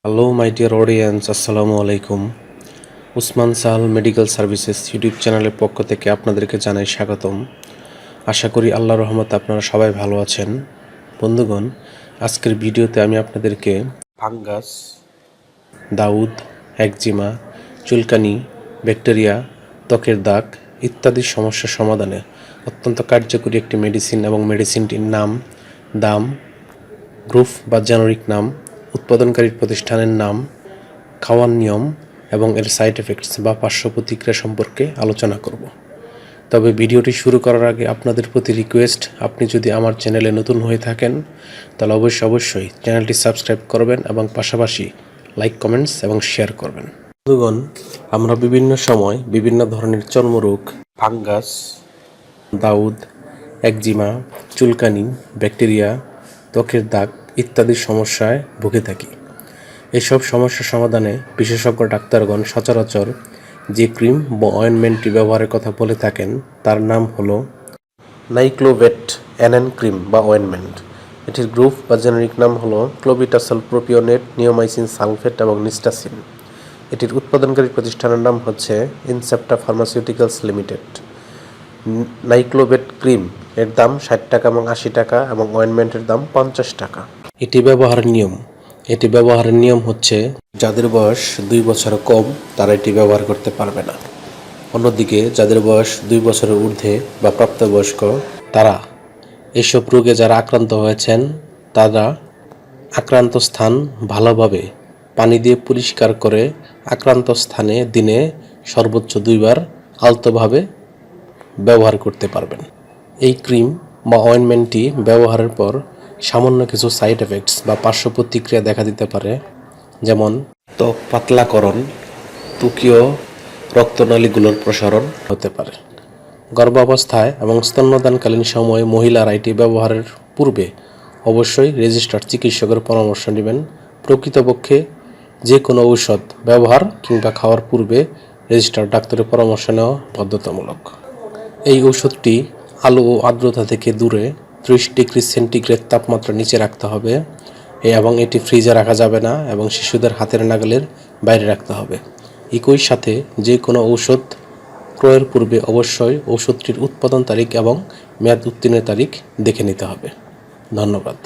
Hello my dear audience, আসসালামু আলাইকুম। Usman Sahal medical services YouTube চ্যানেলের পক্ষ থেকে আপনাদেরকে জানাই স্বাগতম। আশা করি আল্লাহর রহমতে আপনারা সবাই ভালো আছেন। বন্ধুগণ, আজকের ভিডিওতে আমি আপনাদেরকে ফাঙ্গাস, দাউদ, একজিমা, চুলকানি, ব্যাকটেরিয়া, ত্বকের দাগ ইত্যাদি সমস্যার সমাধানে অত্যন্ত কার্যকরী একটি মেডিসিন এবং মেডিসিনটির নাম, দাম, গ্রুপ বা জেনারিক নাম, উৎপাদনকারী প্রতিষ্ঠানের নাম, খাওয়ার নিয়ম এবং এর সাইড এফেক্টস বা পার্শ্ব প্রতিক্রিয়া সম্পর্কে আলোচনা করব। তবে ভিডিওটি শুরু করার আগে আপনাদের প্রতি রিকোয়েস্ট, আপনি যদি আমার চ্যানেলে নতুন হয়ে থাকেন তাহলে অবশ্যই চ্যানেলটি সাবস্ক্রাইব করবেন এবং পাশাপাশি লাইক, কমেন্টস এবং শেয়ার করবেন। বন্ধুগণ, আমরা বিভিন্ন সময় বিভিন্ন ধরনের চর্মরোগ, ফাঙ্গাস, দাউদ, একজিমা, চুলকানি, ব্যাকটেরিয়া, ত্বকের দাগ ইত্যাদি সমস্যায় ভুগে থাকি। এসব সমস্যার সমাধানে বিশেষজ্ঞ ডাক্তারগণ সচরাচর যে ক্রিম বা অয়েনমেন্টটি ব্যবহারের কথা বলে থাকেন তার নাম হলো নাইক্লোভেট NN ক্রিম বা অয়েনমেন্ট। এটির গ্রুপ বা জেনারিক নাম হলো ক্লোবিটাসল প্রোপিওনেট, নিওমাইসিন সালফেট এবং নিস্টাসিন। এটির উৎপাদনকারী প্রতিষ্ঠানের নাম হচ্ছে ইনসেপ্টা ফার্মাসিউটিক্যালস লিমিটেড। নাইক্লোভেট ক্রিম এর দাম 60 টাকা এবং 80 টাকা এবং অয়েনমেন্টের দাম 50 টাকা। এটি ব্যবহারের নিয়ম হচ্ছে যাদের বয়স 2 বছরের কম তারা এটি ব্যবহার করতে পারবে না। অন্যদিকে যাদের বয়স 2 বছরের ঊর্ধ্বে বা প্রাপ্তবয়স্ক তারা এসব রোগে যারা আক্রান্ত হয়েছেন তারা আক্রান্ত স্থান ভালোভাবে পানি দিয়ে পরিষ্কার করে আক্রান্ত স্থানে দিনে সর্বোচ্চ 2 বার আলতোভাবে ব্যবহার করতে পারবেন। এই ক্রিম বা অয়েনমেন্টটি ব্যবহারের পর সামান্য কিছু সাইড এফেক্টস বা পার্শ্ব প্রতিক্রিয়া দেখা দিতে পারে, যেমন ত্বক পাতলাকরণ, ত্বকীয় রক্তনালীগুলোর প্রসারণ হতে পারে। গর্ভাবস্থায় এবং স্তন্যদানকালীন সময়ে মহিলারা এটি ব্যবহারের পূর্বে অবশ্যই রেজিস্টার্ড চিকিৎসকের পরামর্শ নেবেন। প্রকৃতপক্ষে যে কোনো ঔষধ ব্যবহার কিংবা খাওয়ার পূর্বে রেজিস্টার্ড ডাক্তারের পরামর্শ নেওয়া বাধ্যতামূলক। এই ঔষধটি আলো ও আর্দ্রতা থেকে দূরে 30 ডিগ্রি সেন্টিগ্রেড তাপমাত্রা নিচে রাখতে হবে এবং এটি ফ্রিজে রাখা যাবে না এবং শিশুদের হাতের নাগালের বাইরে রাখতে হবে। একই সাথে যে কোনো ঔষধ ক্রয়ের পূর্বে অবশ্যই ঔষধটির উৎপাদন তারিখ এবং মেয়াদ উত্তীর্ণের তারিখ দেখে নিতে হবে। ধন্যবাদ।